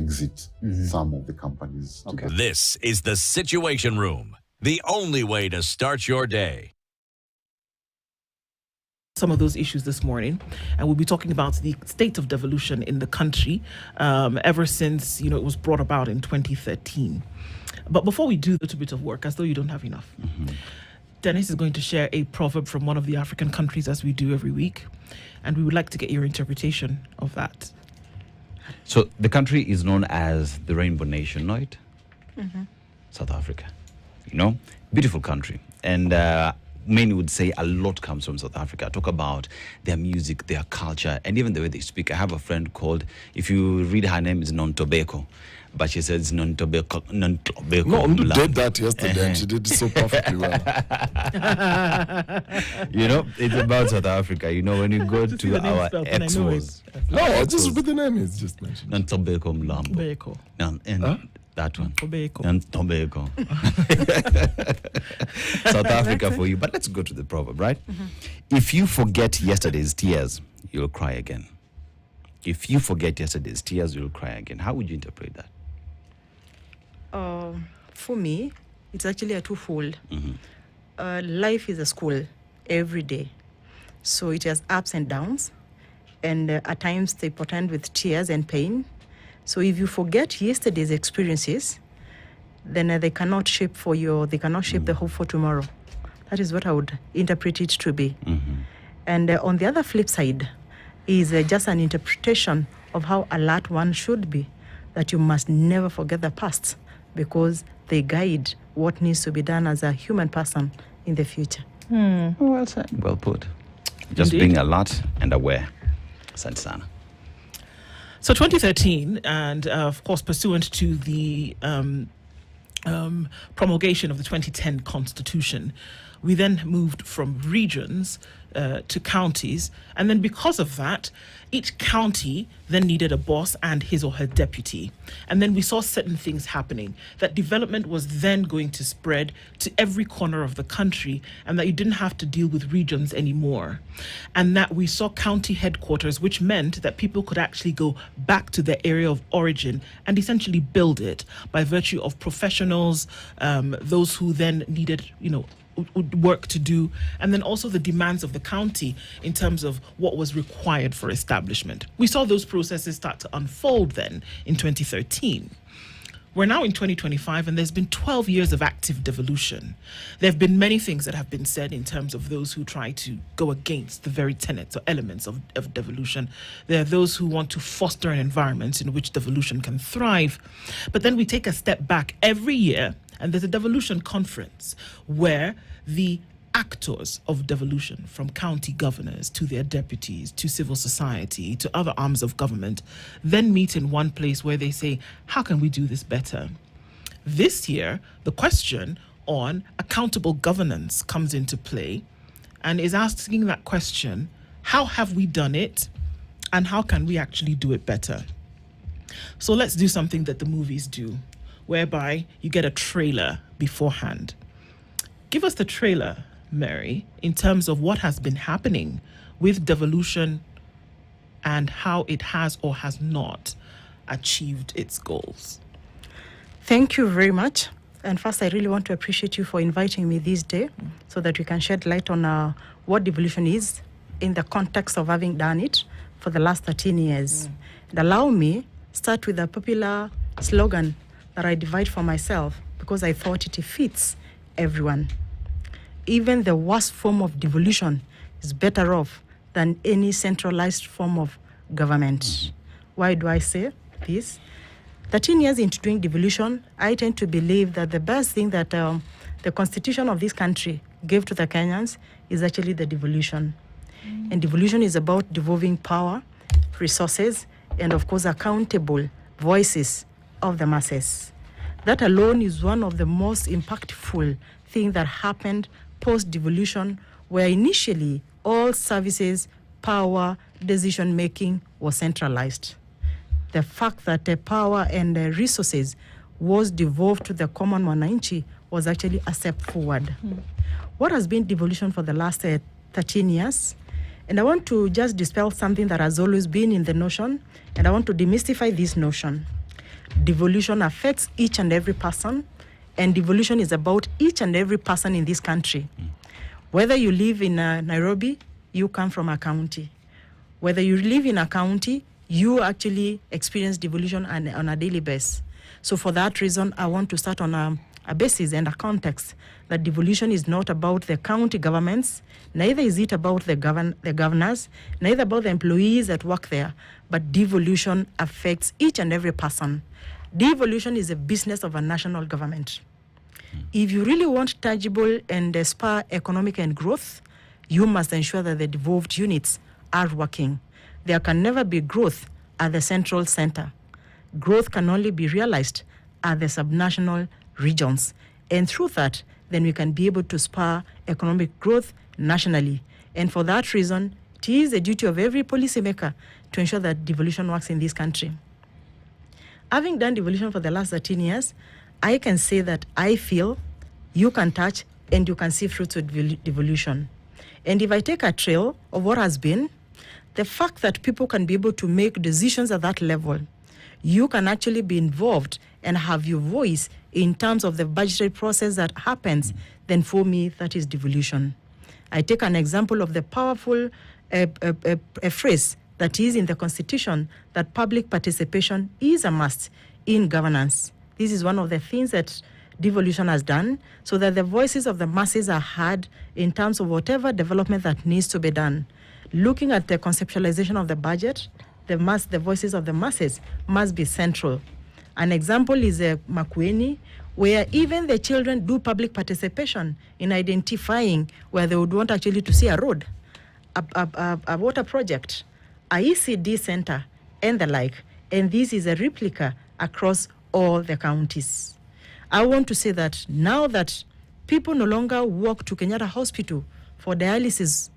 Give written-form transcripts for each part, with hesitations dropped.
exit some of the companies. Okay. This is the Situation Room, the only way to start your day. Some of those issues this morning, and we'll be talking about the state of devolution in the country ever since it was brought about in 2013. But before we do a little bit of work, as though you don't have enough, Dennis is going to share a proverb from one of the African countries, as we do every week, and we would like to get your interpretation of that. So the country is known as the Rainbow Nation, right? South Africa. Beautiful country. And many would say a lot comes from South Africa. Talk about their music, their culture, and even the way they speak. I have a friend called, if you read her name, is Non-Tobacco. But she says non-tobacco. No, you did that yesterday and she did it so perfectly well. It's about South Africa. When you go to our expos. No, just with the name is just mentioned. Non-tobacco mlambo. Beko. That one. Tobacco. Non-tobacco. South Africa for you. But let's go to the proverb, right? If you forget yesterday's tears, you'll cry again. If you forget yesterday's tears, you'll cry again. How would you interpret that? For me, it's actually a twofold. Life is a school every day. So it has ups and downs. And at times they portend with tears and pain. So if you forget yesterday's experiences, then they cannot shape the hope for tomorrow. That is what I would interpret it to be. And on the other flip side is just an interpretation of how alert one should be, that you must never forget the past because they guide what needs to be done as a human person in the future. Well said. Well put. Just being alert and aware. Sansana. So 2013, and of course, pursuant to the promulgation of the 2010 Constitution, we then moved from regions to counties. And then because of that, each county then needed a boss and his or her deputy. And then we saw certain things happening, that development was then going to spread to every corner of the country, and that you didn't have to deal with regions anymore. And that we saw county headquarters, which meant that people could actually go back to their area of origin and essentially build it by virtue of professionals, those who then needed, work to do, and then also the demands of the county in terms of what was required for establishment. We saw those processes start to unfold then in 2013. We're now in 2025, and there's been 12 years of active devolution. There have been many things that have been said in terms of those who try to go against the very tenets or elements of devolution. There are those who want to foster an environment in which devolution can thrive. But then we take a step back every year, and there's a devolution conference where the actors of devolution, from county governors to their deputies to civil society to other arms of government, then meet in one place where they say, how can we do this better? This year, the question on accountable governance comes into play and is asking that question, how have we done it and how can we actually do it better? So let's do something that the movies do, whereby you get a trailer beforehand. Give us the trailer, Mary, in terms of what has been happening with devolution and how it has or has not achieved its goals. Thank you very much. And first, I really want to appreciate you for inviting me this day so that we can shed light on what devolution is in the context of having done it for the last 13 years. And allow me start with a popular slogan that I divide for myself because I thought it fits everyone. Even the worst form of devolution is better off than any centralized form of government. Why do I say this? 13 years into doing devolution, I tend to believe that the best thing that the constitution of this country gave to the Kenyans is actually the devolution. And devolution is about devolving power, resources, and of course accountable voices of the masses. That alone is one of the most impactful things that happened post-devolution, where initially all services, power, decision-making was centralized. The fact that the power and the resources was devolved to the common mwananchi was actually a step forward. What has been devolution for the last 13 years? And I want to just dispel something that has always been in the notion, and I want to demystify this notion. Devolution affects each and every person, and devolution is about each and every person in this country. Whether you live in Nairobi, you come from a county. Whether you live in a county, you actually experience devolution on a daily basis. So for that reason, I want to start on a basis and a context that devolution is not about the county governments, neither is it about the governors, neither about the employees that work there, but devolution affects each and every person. Devolution is a business of a national government. If you really want tangible and spur economic and growth, you must ensure that the devolved units are working. There can never be growth at the central center. Growth can only be realized at the subnational regions. And through that, then we can be able to spur economic growth nationally. And for that reason, it is the duty of every policymaker to ensure that devolution works in this country. Having done devolution for the last 13 years, I can say that I feel you can touch and you can see fruits of devolution. And if I take a trail of what has been, the fact that people can be able to make decisions at that level, you can actually be involved and have your voice in terms of the budgetary process that happens, then for me, that is devolution. I take an example of the powerful phrase that is in the Constitution, that public participation is a must in governance. This is one of the things that devolution has done, so that the voices of the masses are heard in terms of whatever development that needs to be done. Looking at the conceptualization of the budget, the voices of the masses must be central. An example is Makueni, where even the children do public participation in identifying where they would want actually to see a road, a water project, a ECD center, and the like. And this is a replica across all the counties. I want to say that now that people no longer walk to Kenyatta Hospital for dialysis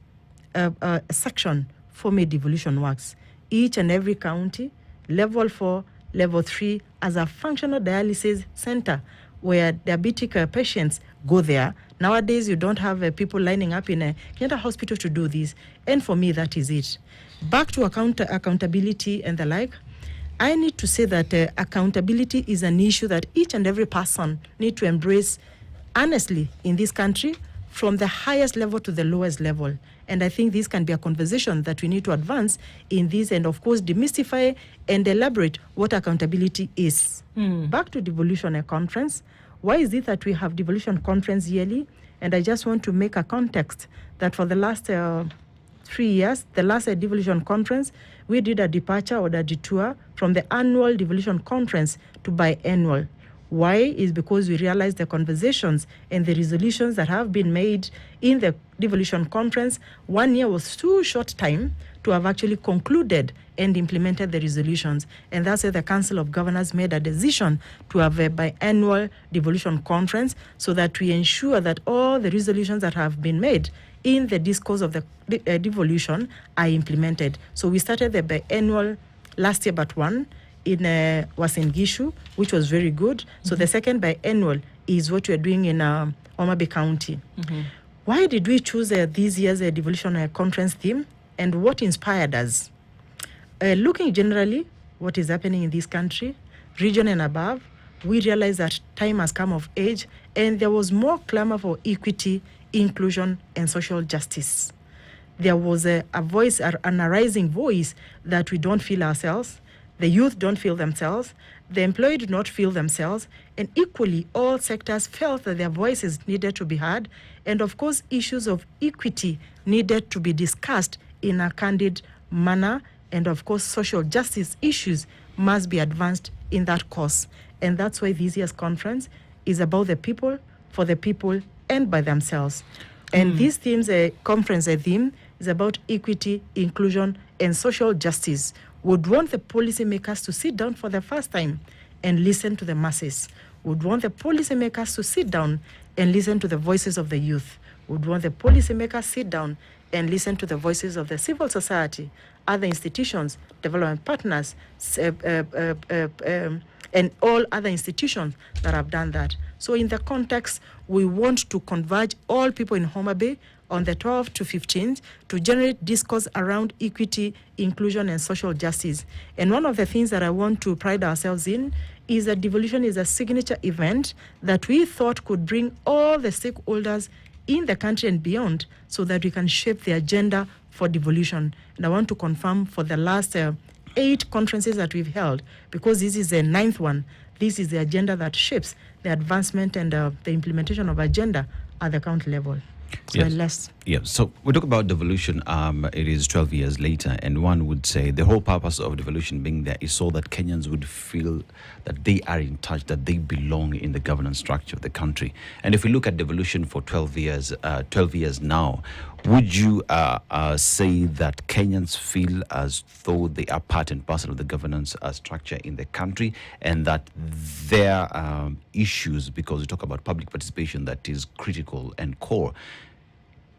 section, for me devolution works. Each and every county, level 4, level 3, as a functional dialysis center where diabetic patients go there. Nowadays, you don't have people lining up in a Kenyatta Hospital to do this. And for me, that is it. Back to accountability and the like, I need to say that accountability is an issue that each and every person need to embrace honestly in this country, from the highest level to the lowest level. And I think this can be a conversation that we need to advance in this, and of course demystify and elaborate what accountability is. Back to devolution conference. Why is it that we have devolution conference yearly? And I just want to make a context that for the last 3 years, the last devolution conference, we did a departure or a detour from the annual devolution conference to biannual. Why? Is because we realized the conversations and the resolutions that have been made in the devolution conference, 1 year was too short time to have actually concluded and implemented the resolutions. And that's why the Council of Governors made a decision to have a biannual devolution conference, so that we ensure that all the resolutions that have been made in the discourse of the devolution are implemented. So we started the biannual last year, but one was in Gishu, which was very good. So the second biannual is what we're doing in Homa Bay County. Why did we choose this year's devolution conference theme, and what inspired us? Looking generally what is happening in this country, region and above, we realized that time has come of age, and there was more clamor for equity, inclusion, and social justice. There was a voice, an arising voice, that we don't feel ourselves, the youth don't feel themselves, the employed do not feel themselves, and equally all sectors felt that their voices needed to be heard, and of course issues of equity needed to be discussed in a candid manner, and of course social justice issues must be advanced in that course. And that's why this year's conference is about the people, for the people, and by themselves. And this theme's conference theme is about equity, inclusion, and social justice. Would want the policymakers to sit down for the first time and listen to the masses. Would want the policymakers to sit down and listen to the voices of the youth. Would want the policymakers sit down and listen to the voices of the civil society, other institutions, development partners, and all other institutions that have done that. So in the context, we want to converge all people in Homa Bay on the 12th to 15th to generate discourse around equity, inclusion, and social justice. And one of the things that I want to pride ourselves in is that devolution is a signature event that we thought could bring all the stakeholders in the country and beyond so that we can shape the agenda for devolution. And I want to confirm for the last 8 conferences that we've held, because this is the 9th one, this is the agenda that shapes the advancement and the implementation of agenda at the county level. So So we talk about devolution. It is 12 years later, and one would say the whole purpose of devolution being there is so that Kenyans would feel that they are in touch, that they belong in the governance structure of the country. And if we look at devolution for 12 years now, would you say that Kenyans feel as though they are part and parcel of the governance structure in the country, and that their issues, because we talk about public participation that is critical and core,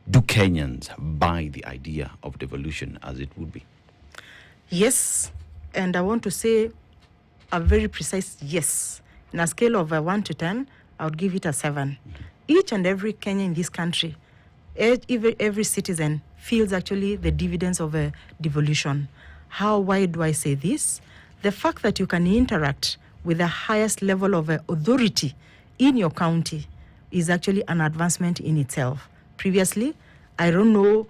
do Kenyans buy the idea of devolution as it would be? Yes, and I want to say a very precise yes. In a scale of 1 to 10, I would give it a 7. Each and every Kenyan in this country, every citizen feels actually the dividends of a devolution. Why do I say this? The fact that you can interact with the highest level of authority in your county is actually an advancement in itself. Previously, I don't know,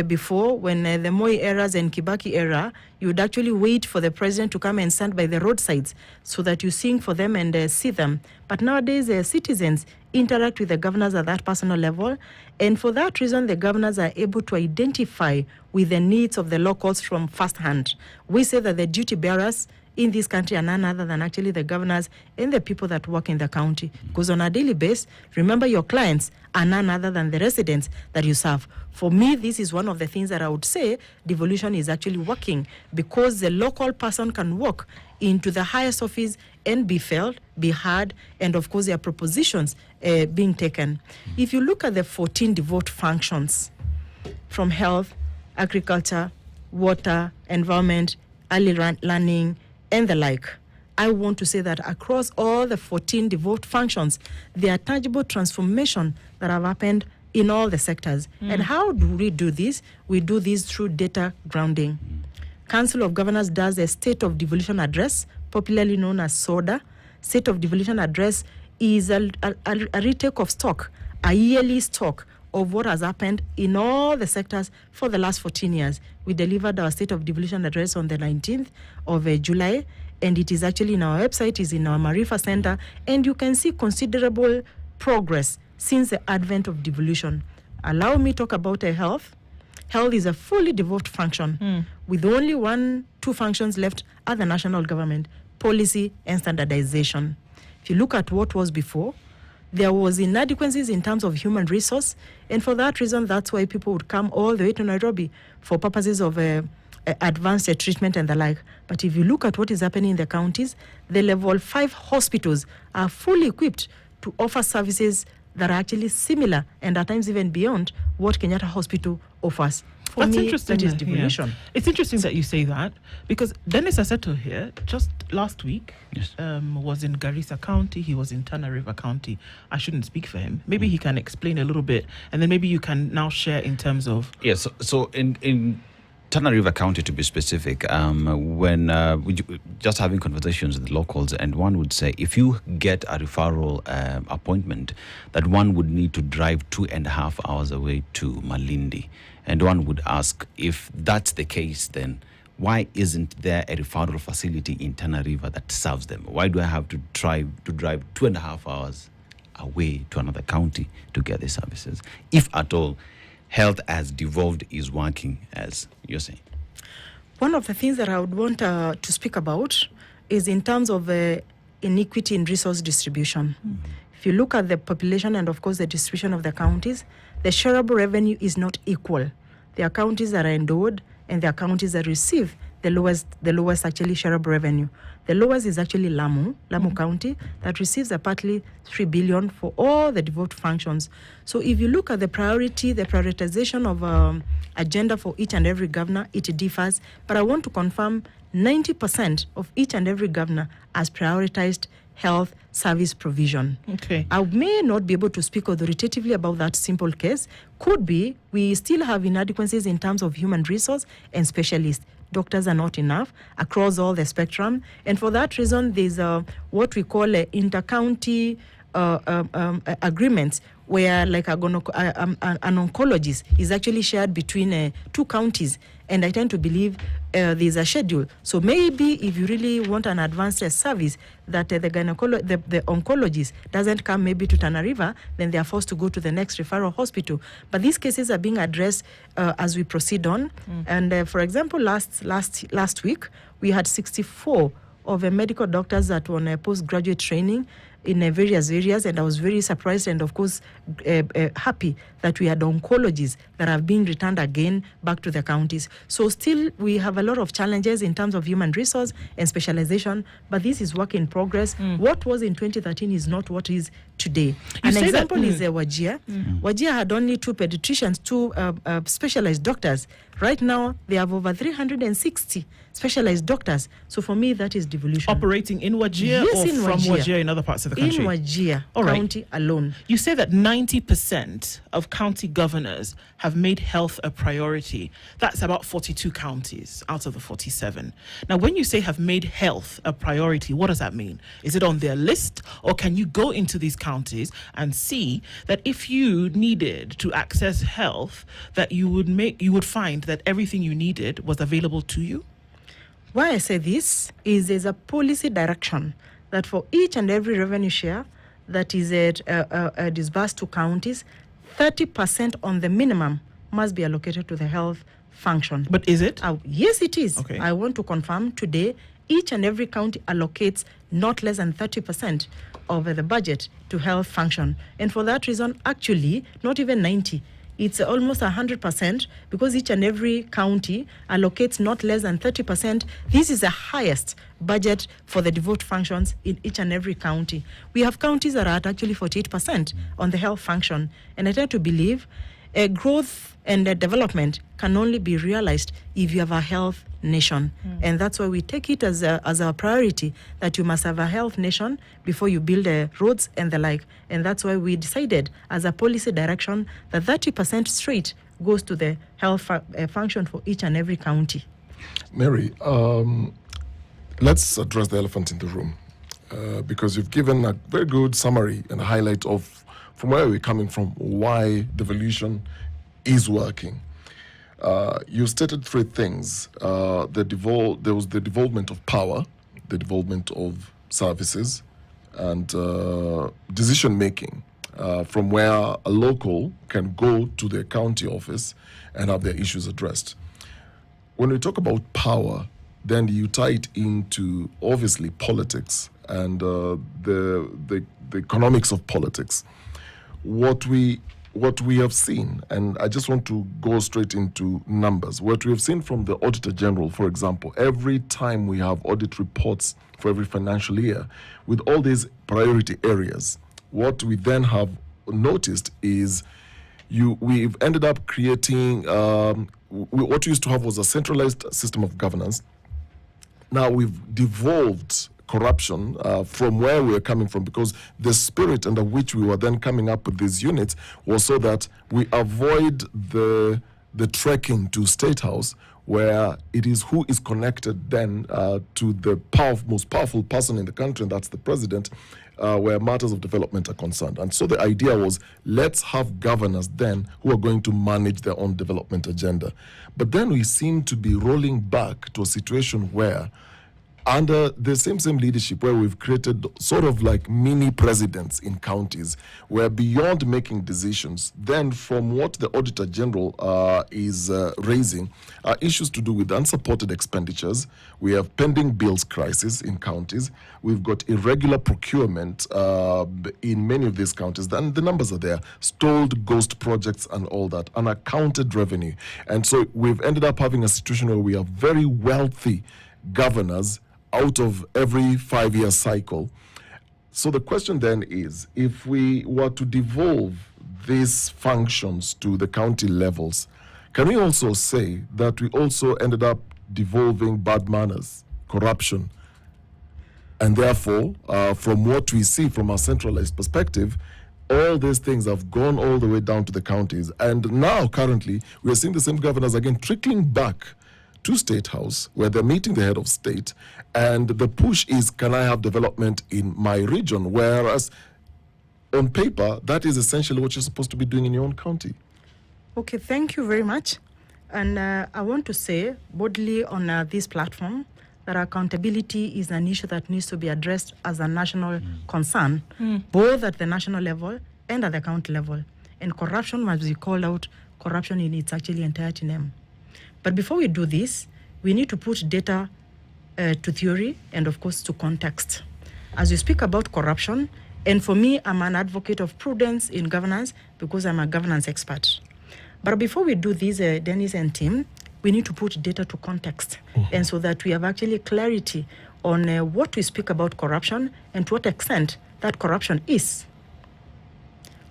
before, when the Moi eras and Kibaki era, you would actually wait for the president to come and stand by the roadsides so that you sing for them and see them. But nowadays, citizens interact with the governors at that personal level, and for that reason, the governors are able to identify with the needs of the locals from first hand. We say that the duty bearers in this country are none other than actually the governors and the people that work in the county. Because on a daily basis, remember, your clients are none other than the residents that you serve. For me, this is one of the things that I would say devolution is actually working, because the local person can walk into the highest office and be felt, be heard, and of course their propositions being taken. If you look at the 14 devolved functions from health, agriculture, water, environment, early learning, and the like, I want to say that across all the 14 devolved functions, there are tangible transformation that have happened in all the sectors. And how do we do this? We do this through data grounding. Council of Governors does a State of Devolution Address, popularly known as SODA. State of Devolution Address is a retake of stock, a yearly stock of what has happened in all the sectors for the last 14 years. We delivered our State of Devolution Address on the 19th of July, and it is actually in our website, is in our Marifa Center, and you can see considerable progress since the advent of devolution. Allow me to talk about health. Health is a fully devolved function with only 2 functions left at the national government: policy and standardization. If you look at what was before, there was inadequacies in terms of human resource, and for that reason, that's why people would come all the way to Nairobi for purposes of advanced treatment and the like. But if you look at what is happening in the counties, the level 5 hospitals are fully equipped to offer services that are actually similar and at times even beyond what Kenyatta Hospital offers. For That's me, interesting. that is devolution. Yeah. It's interesting that you say that, because Dennis Aseto here, just last week, was in Garissa County. He was in Tana River County. I shouldn't speak for him. Maybe he can explain a little bit, and then maybe you can now share in terms of... Yes, so in Tana River County, to be specific, when we just having conversations with locals, and one would say if you get a referral appointment, that one would need to drive 2.5 hours away to Malindi. And one would ask, if that's the case, then why isn't there a referral facility in Tana River that serves them? Why do I have to drive 2.5 hours away to another county to get the services, if at all health as devolved is working as you're saying? One of the things that I would want to speak about is in terms of inequity in resource distribution. If you look at the population and, of course, the distribution of the counties, the shareable revenue is not equal. There are counties that are endowed, and there are counties that receive the lowest actually shareable revenue. The lowest is actually Lamu County, that receives partly 3 billion for all the devolved functions. So if you look at the prioritization of agenda for each and every governor, it differs. But I want to confirm 90% of each and every governor has prioritized health service provision. Okay. I may not be able to speak authoritatively about that simple case. Could be we still have inadequacies in terms of human resource and specialists. Doctors are not enough across all the spectrum. And for that reason, there's what we call inter-county agreements, where like an oncologist is actually shared between 2 counties. And I tend to believe there's a schedule. So maybe if you really want an advanced service that the oncologist doesn't come maybe to Tana River, then they are forced to go to the next referral hospital. But these cases are being addressed as we proceed on. And for example, last week, we had 64 of the medical doctors that were on a postgraduate training in various areas, and I was very surprised and of course happy that we had oncologists that have been returned again back to the counties. So still we have a lot of challenges in terms of human resource and specialization, but this is work in progress. What was in 2013 is not what is today. An example is Wajir. Wajir had only 2 pediatricians, 2 specialized doctors. Right now they have over 360 specialized doctors. So for me, that is devolution. Operating in Wajir or in from Wajir. Wajir in other parts of the country? In Wajir County alone. You say that 90% of county governors have made health a priority. That's about 42 counties out of the 47. Now, when you say have made health a priority, what does that mean? Is it on their list, or can you go into these counties and see that if you needed to access health, that you would find that everything you needed was available to you? Why I say this is there's a policy direction that for each and every revenue share that is disbursed to counties, 30% on the minimum must be allocated to the health function. But is it? Yes, it is. Okay. I want to confirm today, each and every county allocates not less than 30% of the budget to health function. And for that reason, actually, not even 90%. It's almost 100% because each and every county allocates not less than 30%. This is the highest budget for the devote functions in each and every county. We have counties that are at actually 48% on the health function. And I tend to believe growth and development can only be realized if you have a health nation. And that's why we take it as our priority that you must have a health nation before you build roads and the like. And that's why we decided as a policy direction that 30% straight goes to the health function for each and every county. Mary, let's address the elephant in the room because you've given a very good summary and highlight of from where we're coming from, why devolution is working. You stated 3 things. There was the devolvement of power, the devolvement of services, and decision-making from where a local can go to their county office and have their issues addressed. When we talk about power, then you tie it into, obviously, politics and the economics of politics. What we have seen, and I just want to go straight into numbers, what we have seen from the Auditor General, for example, every time we have audit reports for every financial year, with all these priority areas, what we then have noticed is we've ended up creating, what we used to have was a centralized system of governance. Now we've devolved corruption from where we were coming from, because the spirit under which we were then coming up with these units was so that we avoid the trekking to State House, where it is who is connected then to the most powerful person in the country, and that's the president, where matters of development are concerned. And so the idea was, let's have governors then who are going to manage their own development agenda. But then we seem to be rolling back to a situation where under the same leadership, where we've created sort of like mini presidents in counties, where beyond making decisions, then from what the Auditor General is raising are issues to do with unsupported expenditures. We have pending bills crisis in counties. We've got irregular procurement in many of these counties. And the numbers are there. Stalled ghost projects and all that. Unaccounted revenue. And so we've ended up having a situation where we have very wealthy governors out of every 5-year cycle. So the question then is, if we were to devolve these functions to the county levels, can we also say that we also ended up devolving bad manners, corruption, And therefore, from what we see from a centralized perspective, all these things have gone all the way down to the counties. And now, currently, we are seeing the same governors again trickling back to State House, where they're meeting the head of state. And the push is, can I have development in my region? Whereas, on paper, that is essentially what you're supposed to be doing in your own county. Okay, thank you very much. And I want to say boldly on this platform that accountability is an issue that needs to be addressed as a national concern, both at the national level and at the county level. And corruption must be called out, corruption in its actually entirety name. But before we do this, we need to put data to theory and, of course, to context. As you speak about corruption, and for me, I'm an advocate of prudence in governance because I'm a governance expert. But before we do this, Dennis and team, we need to put data to context, and so that we have actually clarity on what we speak about corruption and to what extent that corruption is.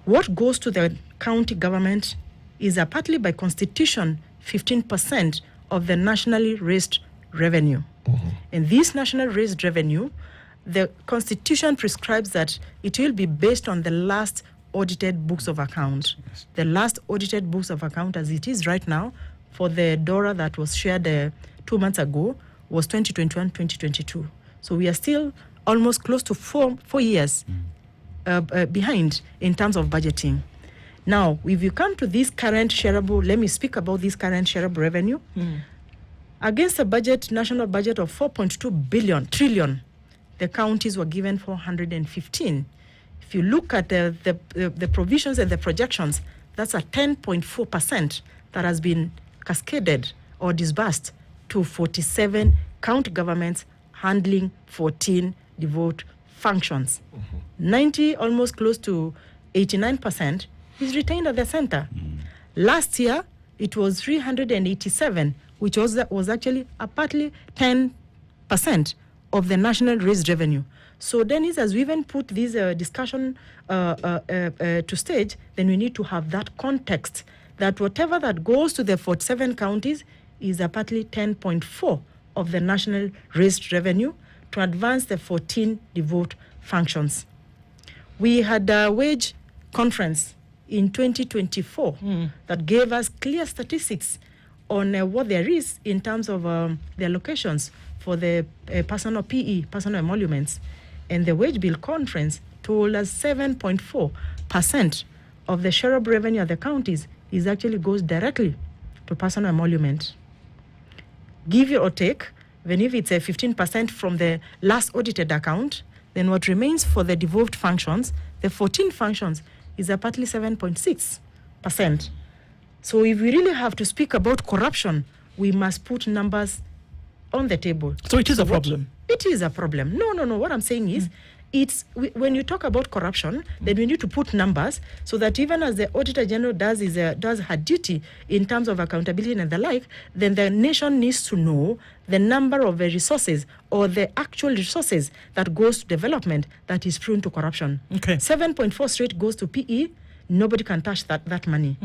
What goes to the county government is partly by constitution 15% of the nationally raised revenue. And this national raised revenue, the constitution prescribes that it will be based on the last audited books of account. Yes. The last audited books of account as it is right now for the DORA that was shared 2 months ago was 2021-2022. So we are still almost close to four years behind in terms of budgeting. Now, if you come to this current shareable, let me speak about this current shareable revenue. Against a budget, national budget of 4.2 trillion, the counties were given 415. If you look at the provisions and the projections, that's a 10.4% that has been cascaded or disbursed to 47 county governments handling 14 devolved functions. 90, almost close to 89%, is retained at the center. Last year, it was 387, which was actually a partly 10% of the national raised revenue. So Dennis, as we even put this discussion to stage, then we need to have that context that whatever that goes to the 47 counties is a partly 10.4 of the national raised revenue to advance the 14 devolved functions. We had a wage conference in 2024 that gave us clear statistics on what there is in terms of the allocations for the personal PE, personal emoluments. And the wage bill conference told us 7.4% of the shareable revenue of the counties is actually goes directly to personal emolument. Give or take, even if it's a 15% from the last audited account, then what remains for the devolved functions, the 14 functions, is a partly 7.6%. So if we really have to speak about corruption, we must put numbers on the table. So it is a problem. It is a problem. No. What I'm saying is, when you talk about corruption, then we need to put numbers so that even as the Auditor General does her duty in terms of accountability and the like, then the nation needs to know the number of the resources or the actual resources that goes to development that is prone to corruption. Okay. 7.4 straight goes to PE. Nobody can touch that money.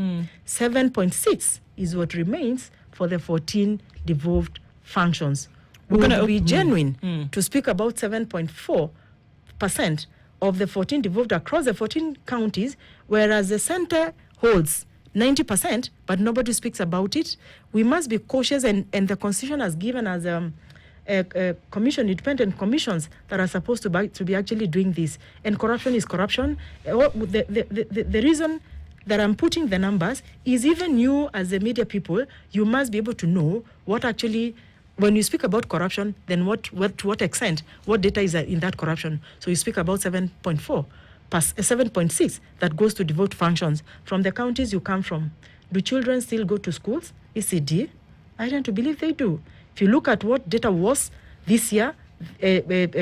7.6 is what remains for the 14 devolved functions. We're going to be genuine to speak about 7.4% of the 14 devolved across the 14 counties, whereas the center holds 90%, but nobody speaks about it. We must be cautious, and the Constitution has given us a commission, independent commissions that are supposed to be actually doing this. And corruption is corruption. The reason that I'm putting the numbers is even you as the media people, you must be able to know what actually, when you speak about corruption, then to what extent, what data is in that corruption. So you speak about 7.4, 7.6 that goes to devolved functions. From the counties you come from, do children still go to schools? ECD? I tend to believe they do. If you look at what data was this year,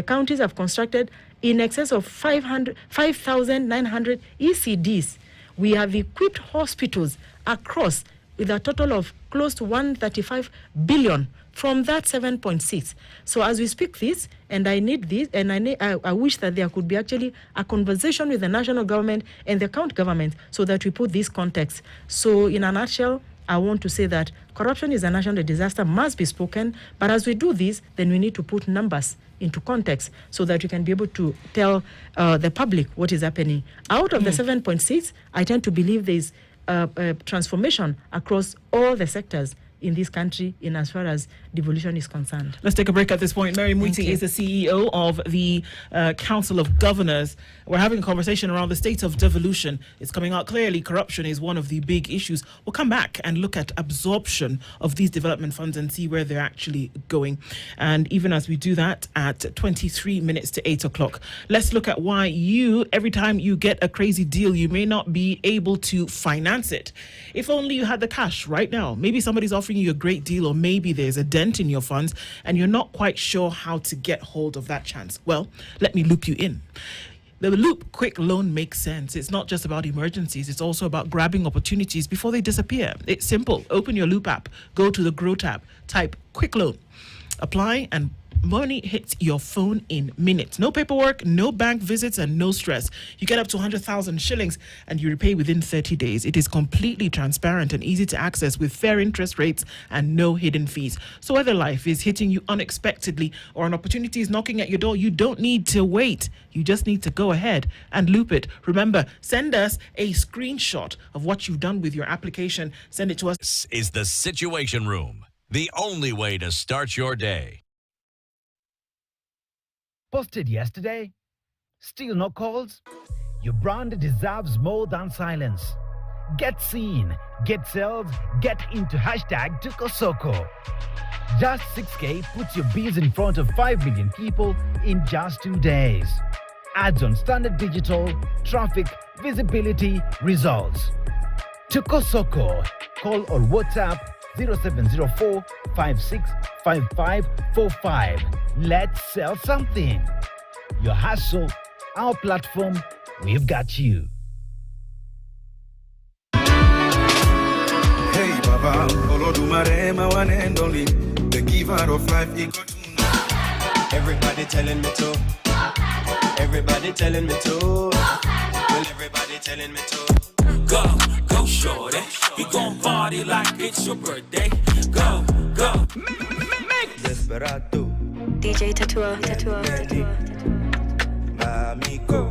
counties have constructed in excess of 5,900 ECDs. We have equipped hospitals across with a total of close to 135 billion from that 7.6. So as we speak this, and I need this, and I wish that there could be actually a conversation with the national government and the county government so that we put this context. So in a nutshell, I want to say that corruption is a national disaster, must be spoken. But as we do this, then we need to put numbers into context so that we can be able to tell the public what is happening. Out of the 7.6, I tend to believe there is a transformation across all the sectors in this country in as far as devolution is concerned. Let's take a break at this point. Mary Muiti is the CEO of the Council of Governors. We're having a conversation around the state of devolution. It's coming out clearly corruption is one of the big issues. We'll come back and look at absorption of these development funds and see where they're actually going. And even as we do that at 23 minutes to 8 o'clock, let's look at why every time you get a crazy deal, you may not be able to finance it. If only you had the cash right now. Maybe somebody's offering you a great deal, or maybe there's a dent in your funds and you're not quite sure how to get hold of that chance. Well, let me loop you in. The Loop Quick Loan makes sense. It's not just about emergencies. It's also about grabbing opportunities before they disappear. It's simple. Open your Loop app, go to the Grow tab, type Quick Loan, apply, and money hits your phone in minutes. No paperwork, no bank visits, and no stress. You get up to 100,000 shillings and you repay within 30 days. It is completely transparent and easy to access with fair interest rates and no hidden fees. So whether life is hitting you unexpectedly or an opportunity is knocking at your door, you don't need to wait. You just need to go ahead and loop it. Remember, send us a screenshot of what you've done with your application. Send it to us. This is the Situation Room, the only way to start your day. Posted yesterday? Still no calls? Your brand deserves more than silence. Get seen, get sales, get into hashtag Tukosoko. Just 6K puts your biz in front of 5 million people in just 2 days. Ads on Standard Digital, traffic, visibility, results. Tukosoko. Call or WhatsApp 0704 565545. Let's sell something. Your hustle, our platform, we've got you. Hey Baba, Olodumare, my one and only, the giver of life. Everybody telling me to. Everybody telling me to. Well, everybody telling me to. Go shorty. We gon' party like it's your birthday. Go. Desperado. DJ Tatua. Mamico.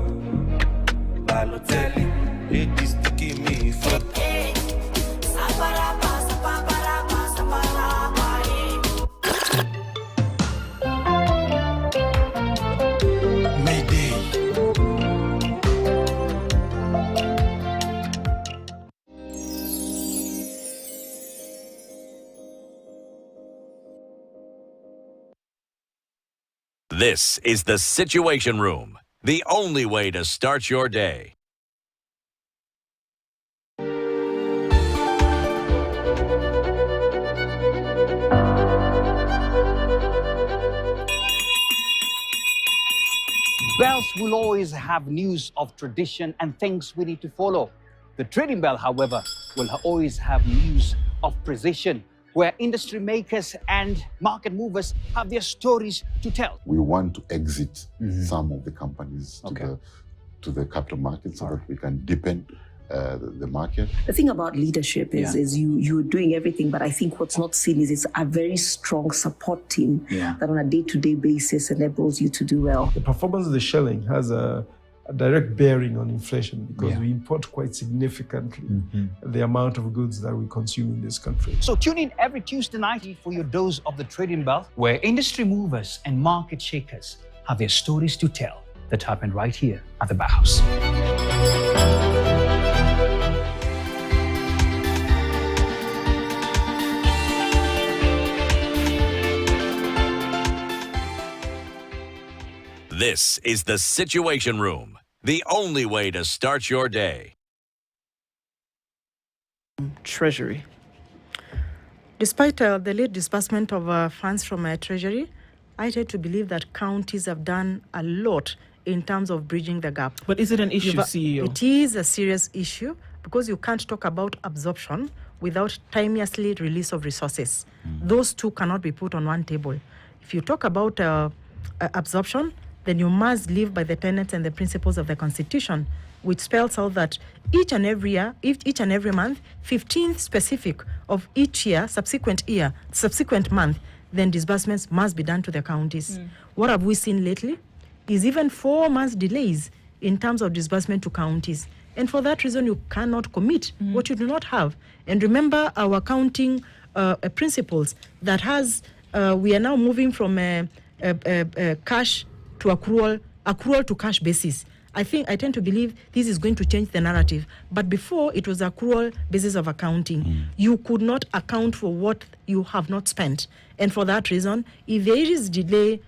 Balotelli. Ladies to give me for. Mayday. This is the Situation Room, the only way to start your day. Bells will always have news of tradition and things we need to follow. The trading bell, however, will always have news of precision, where industry makers and market movers have their stories to tell. We want to exit some of the companies to the capital market so that we can deepen the market. The thing about leadership is you're doing everything, but I think what's not seen is it's a very strong support team that on a day-to-day basis enables you to do well. The performance of the shilling has a direct bearing on inflation because we import quite significantly the amount of goods that we consume in this country. So tune in every Tuesday night for your dose of the trading bell, where industry movers and market shakers have their stories to tell that happened right here at the Bauhaus. This is the Situation Room, the only way to start your day. Treasury. Despite the late disbursement of funds from Treasury, I tend to believe that counties have done a lot in terms of bridging the gap. But is it an issue, CEO? It is a serious issue because you can't talk about absorption without timeously release of resources. Those two cannot be put on one table. If you talk about absorption, then you must live by the tenets and the principles of the Constitution, which spells out that each and every month, 15th specific of each year, subsequent month, then disbursements must be done to the counties. What have we seen lately is even 4 months delays in terms of disbursement to counties. And for that reason, you cannot commit what you do not have. And remember our accounting principles that has, we are now moving from cash to accrual to cash basis. I tend to believe this is going to change the narrative. But before, it was accrual basis of accounting. You could not account for what you have not spent. And for that reason, if there is delay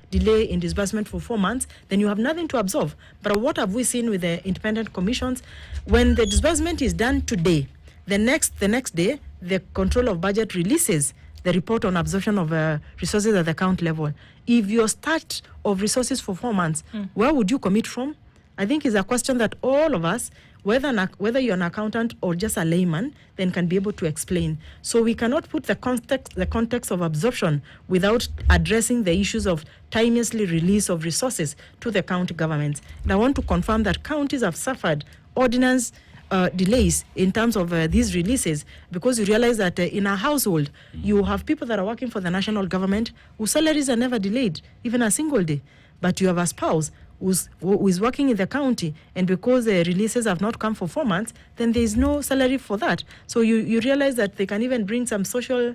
in disbursement for 4 months, then you have nothing to absorb. But what have we seen with the independent commissions? When the disbursement is done today, the next day, the control of budget releases the report on absorption of resources at the account level. If your start of resources for 4 months, where would you commit from? I think is a question that all of us, whether you're an accountant or just a layman, then can be able to explain. So we cannot put the context of absorption without addressing the issues of timelessly release of resources to the county governments. And I want to confirm that counties have suffered ordinance delays in terms of these releases, because you realize that in a household, you have people that are working for the national government whose salaries are never delayed, even a single day. But you have a spouse who is working in the county, and because the releases have not come for 4 months, then there is no salary for that. So you realize that they can even bring some social,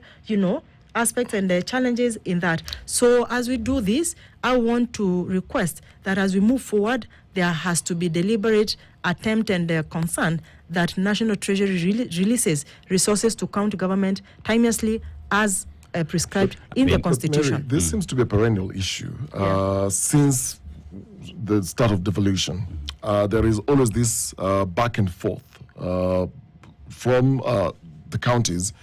aspects and challenges in that. So as we do this, I want to request that as we move forward, there has to be deliberate attempt and concern that National Treasury releases resources to county government timelessly as prescribed in the Constitution. Mary, this seems to be a perennial issue since the start of devolution. There is always this back and forth from the counties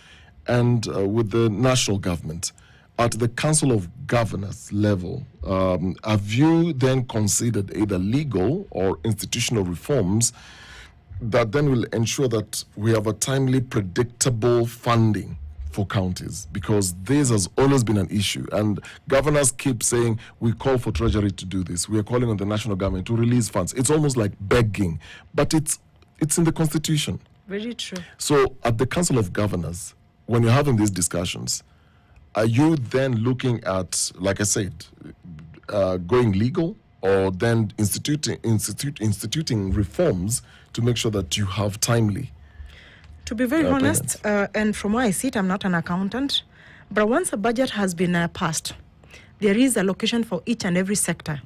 and with the national government. At the Council of Governors level, have you then considered either legal or institutional reforms that then will ensure that we have a timely, predictable funding for counties? Because this has always been an issue, and governors keep saying, we call for Treasury to do this. We are calling on the national government to release funds. It's almost like begging, but it's in the Constitution. Very true. So at the Council of Governors, when you're having these discussions, are you then looking at, like I said, going legal, or then instituting reforms to make sure that you have timely? To be very honest, and from where I sit, I'm not an accountant, but once a budget has been passed, there is allocation for each and every sector.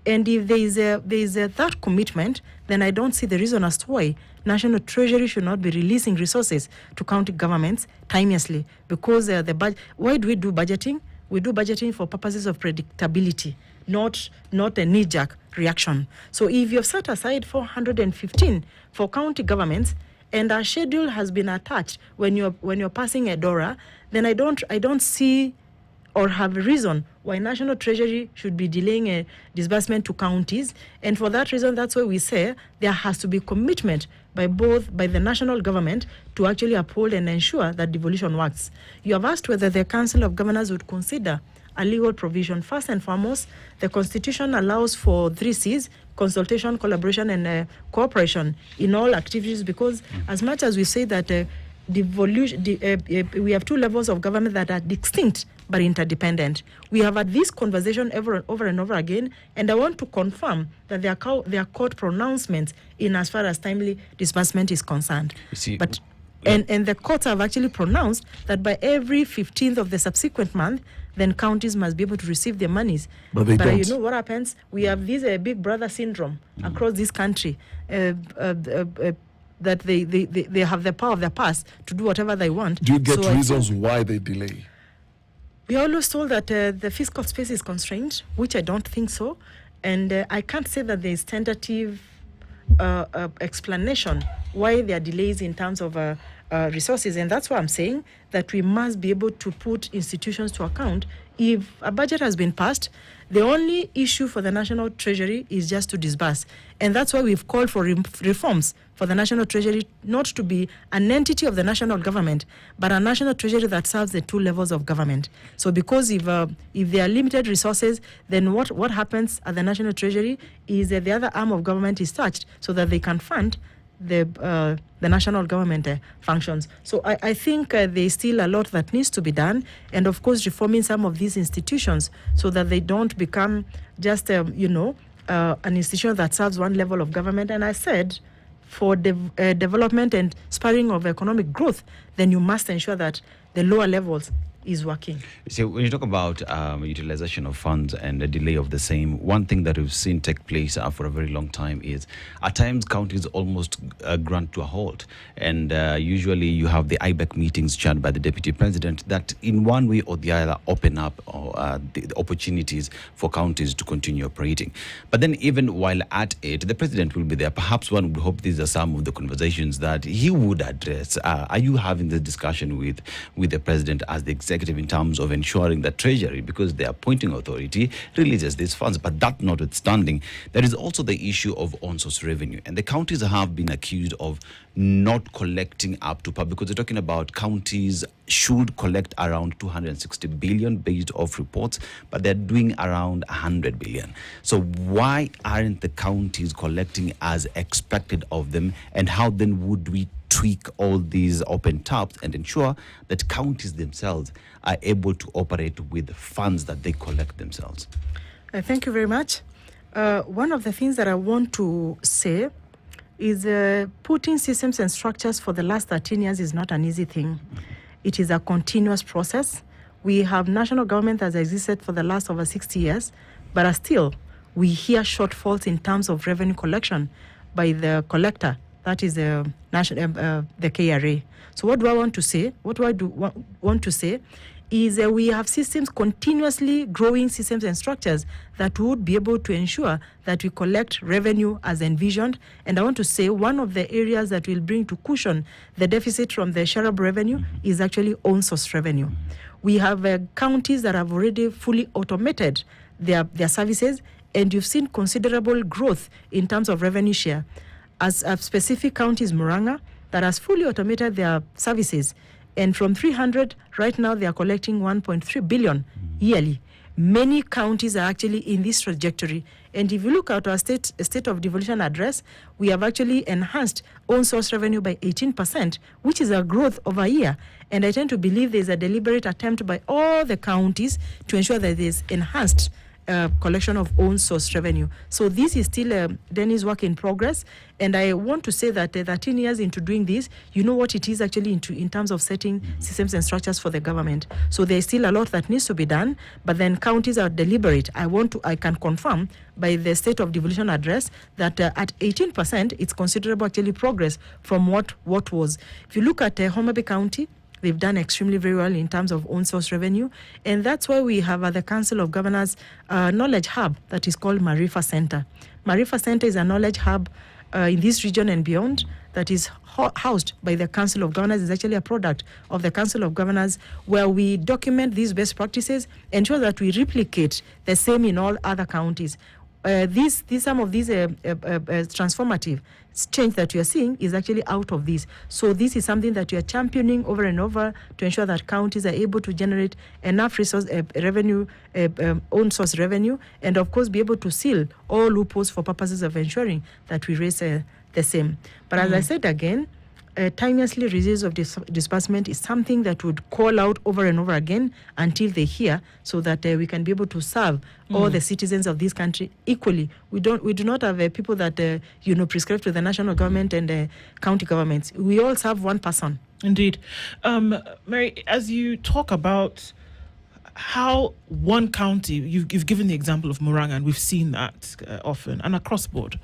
And if there is that commitment, then I don't see the reason as to why National Treasury should not be releasing resources to county governments timelessly. Because why do we do budgeting? We do budgeting for purposes of predictability, not a knee-jerk reaction. So if you've set aside 415 for county governments, and our schedule has been attached when you're passing a DORA, then I don't see or have a reason why National Treasury should be delaying a disbursement to counties. And for that reason, that's why we say there has to be commitment by the national government to actually uphold and ensure that devolution works. You have asked whether the Council of Governors would consider a legal provision. First and foremost, the Constitution allows for 3 C's: consultation, collaboration, and cooperation in all activities, because as much as we say that devolution, we have 2 levels of government that are distinct but interdependent. We have had this conversation over and over again, and I want to confirm that there are court pronouncements in as far as timely disbursement is concerned. And the courts have actually pronounced that by every 15th of the subsequent month, then counties must be able to receive their monies. But they don't. You know what happens? We have this big brother syndrome across this country. That they have the power of the past to do whatever they want. Do you get reasons why they delay? We are always told that the fiscal space is constrained, which I don't think so. And I can't say that there is tentative explanation why there are delays in terms of resources. And that's why I'm saying that we must be able to put institutions to account if a budget has been passed, the only issue for the National Treasury is just to disburse. And that's why we've called for reforms for the National Treasury not to be an entity of the national government, but a National Treasury that serves the two levels of government. So because if there are limited resources, then what happens at the National Treasury is that the other arm of government is touched so that they can fund the national government functions. So I think there's still a lot that needs to be done, and of course reforming some of these institutions so that they don't become just an institution that serves one level of government. And I said, for development and spurring of economic growth, then you must ensure that the lower levels is working. So when you talk about utilization of funds and the delay of the same, one thing that we've seen take place for a very long time is at times counties almost grant to a halt, and usually you have the IBEC meetings chaired by the Deputy President that in one way or the other open up the opportunities for counties to continue operating. But then even while at it, the President will be there. Perhaps one would hope these are some of the conversations that he would address. Are you having the discussion with the President as the executive in terms of ensuring that Treasury, because the appointing authority, releases these funds? But that notwithstanding, there is also the issue of on-source revenue, and the counties have been accused of not collecting up to par, because they're talking about counties should collect around 260 billion based off reports, but they're doing around 100 billion. So why aren't the counties collecting as expected of them, and how then would we tweak all these open taps and ensure that counties themselves are able to operate with funds that they collect themselves? Thank you very much. One of the things that I want to say is putting systems and structures for the last 13 years is not an easy thing. It is a continuous process. We have national government that has existed for the last over 60 years, but still we hear shortfalls in terms of revenue collection by the collector. That is the KRA. So what do I want to say? What do I want to say is we have systems, continuously growing systems and structures that would be able to ensure that we collect revenue as envisioned. And I want to say one of the areas that will bring to cushion the deficit from the shareable revenue is actually own source revenue. We have counties that have already fully automated their services, and you've seen considerable growth in terms of revenue share. As a specific county is Murang'a, that has fully automated their services. And from 300, right now they are collecting 1.3 billion yearly. Many counties are actually in this trajectory. And if you look at our state of devolution address, we have actually enhanced own source revenue by 18%, which is a growth over a year. And I tend to believe there's a deliberate attempt by all the counties to ensure that there's enhanced collection of own source revenue. So this is still Denny's work in progress, and I want to say that 13 years into doing this, you know what it is actually in terms of setting systems and structures for the government. So there's still a lot that needs to be done, but then counties are deliberate. I can confirm by the state of devolution address that at 18%, it's considerable actually progress from what was. If you look at Homa Bay County, they've done extremely very well in terms of own source revenue. And that's why we have at the Council of Governors knowledge hub that is called Marifa Center. Marifa Center is a knowledge hub in this region and beyond that is housed by the Council of Governors. It's actually a product of the Council of Governors, where we document these best practices, ensure that we replicate the same in all other counties. Some of these transformative change that we are seeing is actually out of this. So this is something that we are championing over and over to ensure that counties are able to generate enough resource revenue, own source revenue, and of course be able to seal all loopholes for purposes of ensuring that we raise the same. But as I said again, timelessly release of disbursement is something that would call out over and over again until they hear, so that we can be able to serve all the citizens of this country equally. We do not have people that prescribe to the national government and county governments. We all serve one person. Indeed. Mary, as you talk about how one county, you've given the example of Murang'a, and we've seen that often and across board.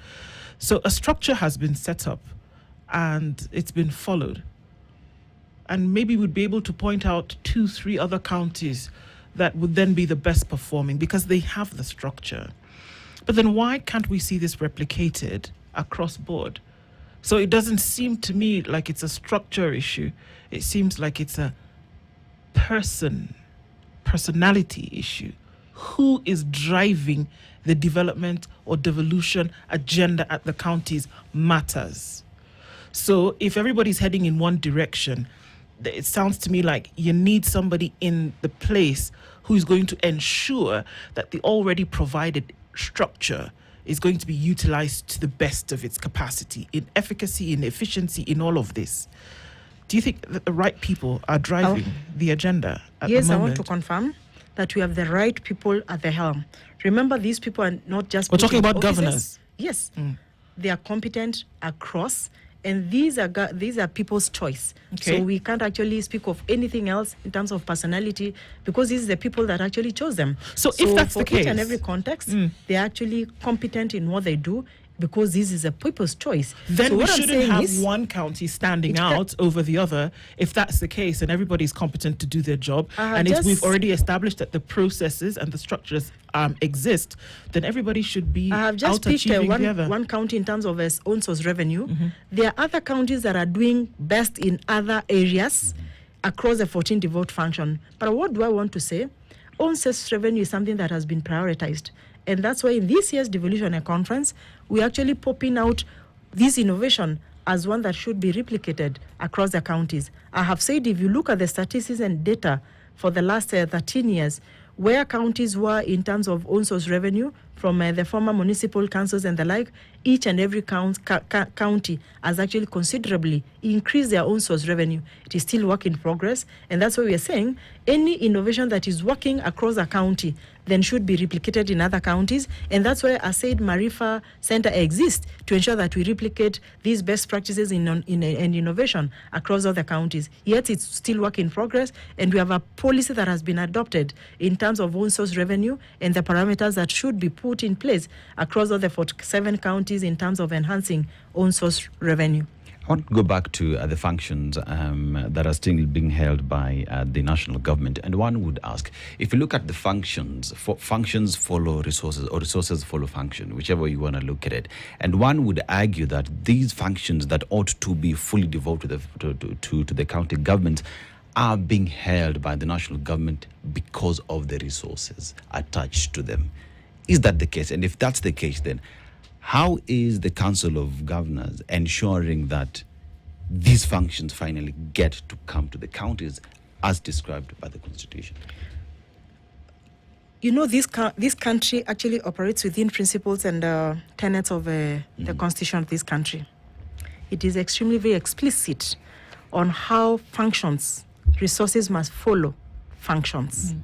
So a structure has been set up and it's been followed. And maybe we'd be able to point out 2-3 other counties that would then be the best performing because they have the structure. But then why can't we see this replicated across board? So it doesn't seem to me like it's a structure issue. It seems like it's a person personality issue. Who is driving the development or devolution agenda at the counties matters. So if everybody's heading in one direction, it sounds to me like you need somebody in the place who's going to ensure that the already provided structure is going to be utilized to the best of its capacity, in efficacy, in efficiency, in all of this. Do you think that the right people are driving the agenda at the moment? Yes, I want to confirm that we have the right people at the helm. Remember, these people are not just... We're talking about governors. Yes. They are competent across, and these are people's choice. Okay. So we can't actually speak of anything else in terms of personality, because these are the people that actually chose them. So if that's for the case, each and every context, they're actually competent in what they do, because this is a people's choice. Then so we shouldn't have one county standing out over the other. If that's the case, and everybody's competent to do their job, and if we've already established that the processes and the structures exist, then everybody should be I have just picked one county in terms of its own source revenue. There are other counties that are doing best in other areas across the 14 devolved function. But what do I want to say? Own source revenue is something that has been prioritized. And that's why in this year's devolution conference, we're actually popping out this innovation as one that should be replicated across the counties. I have said, if you look at the statistics and data for the last 13 years, where counties were in terms of own source revenue from the former municipal councils and the like, each and every county has actually considerably increased their own source revenue. It is still work in progress, and that's why we are saying any innovation that is working across a county then should be replicated in other counties, and that's why I said Marifa Center exists, to ensure that we replicate these best practices in innovation across other counties. Yet it's still work in progress, and we have a policy that has been adopted in terms of own source revenue and the parameters that should be put in place across all the 47 counties in terms of enhancing own source revenue. I want to go back to the functions that are still being held by the national government. And one would ask, if you look at the functions follow resources, or resources follow function, whichever you want to look at it. And one would argue that these functions that ought to be fully devoted to the county government are being held by the national government because of the resources attached to them. Is that the case? And if that's the case, then how is the Council of Governors ensuring that these functions finally get to come to the counties as described by the Constitution? You know, this country actually operates within principles and tenets of the Constitution of this country. It is extremely very explicit on how functions, resources must follow functions.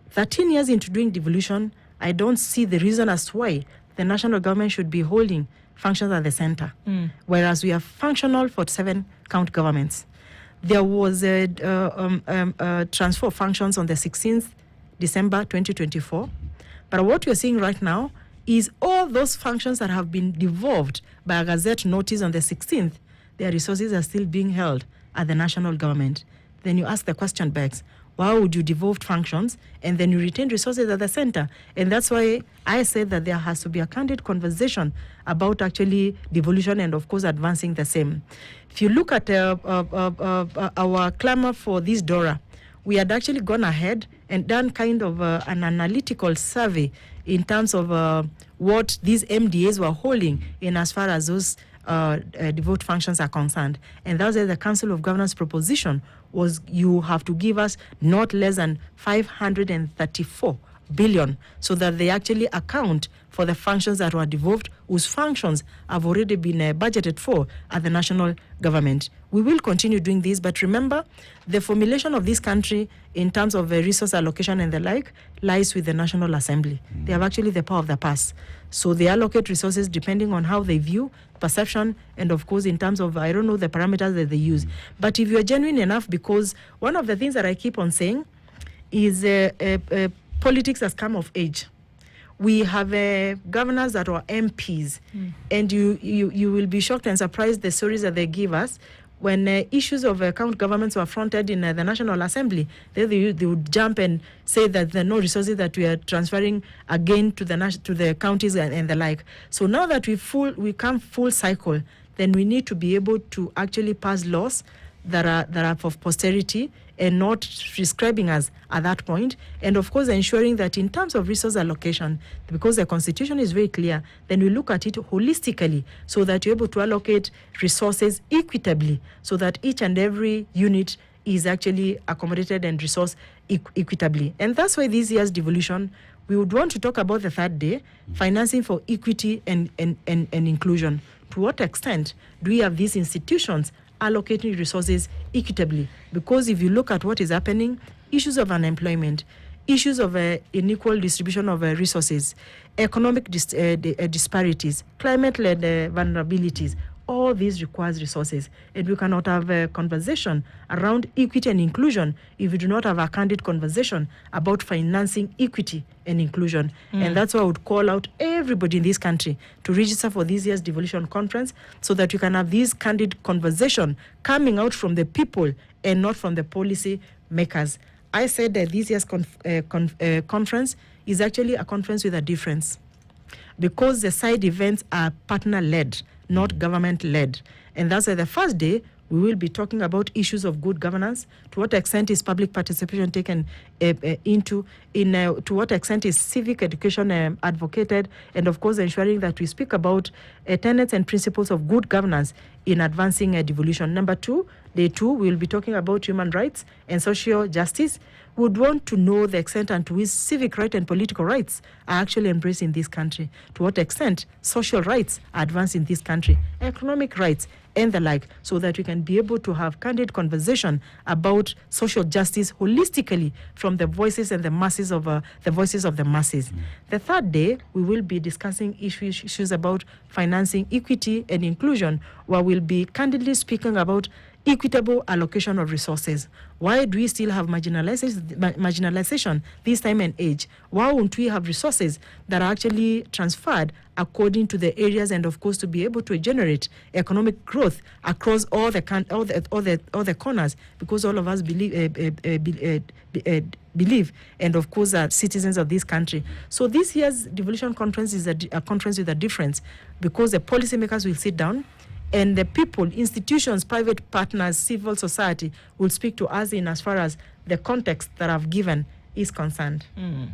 13 years into doing devolution, I don't see the reason as to why the national government should be holding functions at the center, whereas we have functional 47 county governments. There was a transfer of functions on the 16th December 2024, but what we're seeing right now is all those functions that have been devolved by a Gazette notice on the 16th, their resources are still being held at the national government. Then you ask the question, Bex, why would you devolve functions and then you retain resources at the center? And that's why I said that there has to be a candid conversation about actually devolution and, of course, advancing the same. If you look at our clamor for this DORA, we had actually gone ahead and done kind of an analytical survey in terms of what these MDAs were holding in as far as those devolved functions are concerned. And that's why the Council of Governors proposition was you have to give us not less than 534 billion so that they actually account for the functions that were devolved, whose functions have already been budgeted for at the national government. We will continue doing this, but remember, the formulation of this country in terms of resource allocation and the like lies with the National Assembly. They have actually the power of the purse. So they allocate resources depending on how they view perception, and of course in terms of, I don't know the parameters that they use. But if you're genuine enough, because one of the things that I keep on saying is politics has come of age. We have governors that are MPs, and you will be shocked and surprised the stories that they give us. When issues of county governments were fronted in the National Assembly, they would jump and say that there are no resources that we are transferring again to the counties and the like. So now that we come full cycle, then we need to be able to actually pass laws that are for posterity and not prescribing us at that point. And of course, ensuring that in terms of resource allocation, because the Constitution is very clear, then we look at it holistically so that you're able to allocate resources equitably so that each and every unit is actually accommodated and resourced equitably. And that's why this year's devolution, we would want to talk about the third day, financing for equity and inclusion. To what extent do we have these institutions allocating resources equitably? Because if you look at what is happening, issues of unemployment, issues of unequal distribution of resources, economic disparities, climate-led vulnerabilities, all these requires resources. And we cannot have a conversation around equity and inclusion if we do not have a candid conversation about financing equity and inclusion. And that's why I would call out everybody in this country to register for this year's devolution conference so that we can have this candid conversation coming out from the people and not from the policy makers. I said that this year's conference is actually a conference with a difference because the side events are partner-led, not government-led. And that's why the first day, we will be talking about issues of good governance. To what extent is public participation taken to what extent is civic education advocated, and of course ensuring that we speak about tenets and principles of good governance in advancing devolution. Number 2, day 2, we will be talking about human rights and social justice. We would want to know the extent and to which civic rights and political rights are actually embraced in this country. To what extent social rights are advanced in this country, economic rights, and the like, so that we can be able to have candid conversation about social justice holistically from the voices and the masses of the voices of the masses. The third day, we will be discussing issues about financing equity and inclusion, where we'll be candidly speaking about equitable allocation of resources. Why do we still have marginalization this time and age? Why won't we have resources that are actually transferred according to the areas, and of course to be able to generate economic growth across all the corners? Because all of us believe, and of course are citizens of this country. So this year's devolution conference is a conference with a difference, because the policymakers will sit down, and the people, institutions, private partners, civil society will speak to us in as far as the context that I've given is concerned.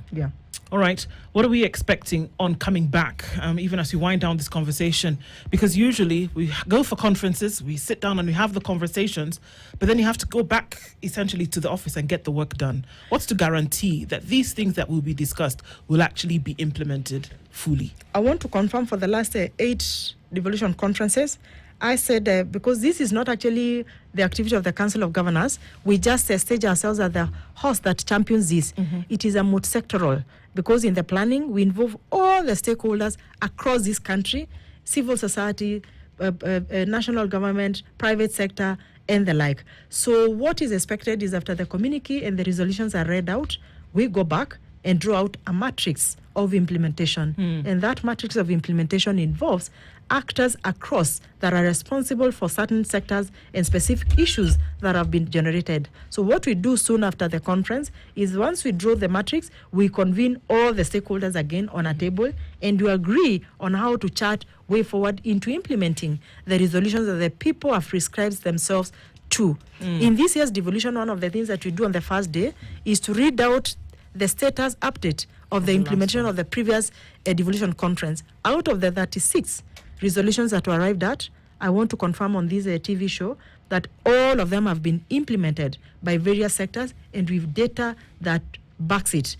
Yeah. All right. What are we expecting on coming back, even as we wind down this conversation? Because usually we go for conferences, we sit down and we have the conversations, but then you have to go back essentially to the office and get the work done. What's to guarantee that these things that will be discussed will actually be implemented fully? I want to confirm for the last 8 devolution conferences, I said, because this is not actually the activity of the Council of Governors, we just stage ourselves as the horse that champions this. It is a multi-sectoral, because in the planning, we involve all the stakeholders across this country, civil society, national government, private sector, and the like. So what is expected is after the communique and the resolutions are read out, we go back and draw out a matrix of implementation. And that matrix of implementation involves actors across that are responsible for certain sectors and specific issues that have been generated. So what we do soon after the conference is, once we draw the matrix, we convene all the stakeholders again on a table, and we agree on how to chart way forward into implementing the resolutions that the people have prescribed themselves to. In this year's devolution, one of the things that we do on the first day is to read out the status update of the implementation of the previous devolution conference. Out of the 36 resolutions that were arrived at, I want to confirm on this TV show that all of them have been implemented by various sectors, and with data that backs it.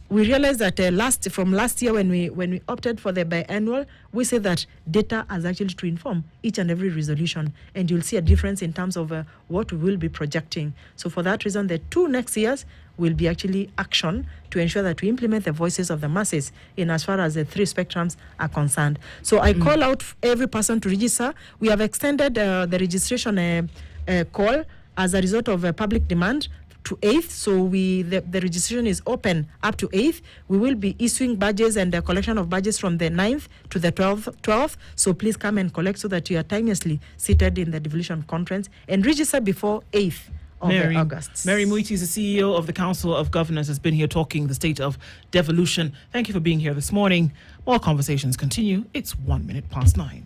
We realized that from last year when we opted for the biannual, we say that data has actually to inform each and every resolution, and you'll see a difference in terms of what we will be projecting. So for that reason, the 2 next years will be actually action to ensure that we implement the voices of the masses in as far as the 3 spectrums are concerned. So I call out every person to register. We have extended the registration call as a result of public demand to 8th. So the registration is open up to 8th. We will be issuing badges and the collection of badges from the 9th to the 12th. So please come and collect so that you are timelessly seated in the devolution conference, and register before 8th. August. Mary Muiti is the CEO of the Council of Governors, has been here talking the state of devolution. Thank you for being here this morning. More conversations continue. It's 1 minute past 9.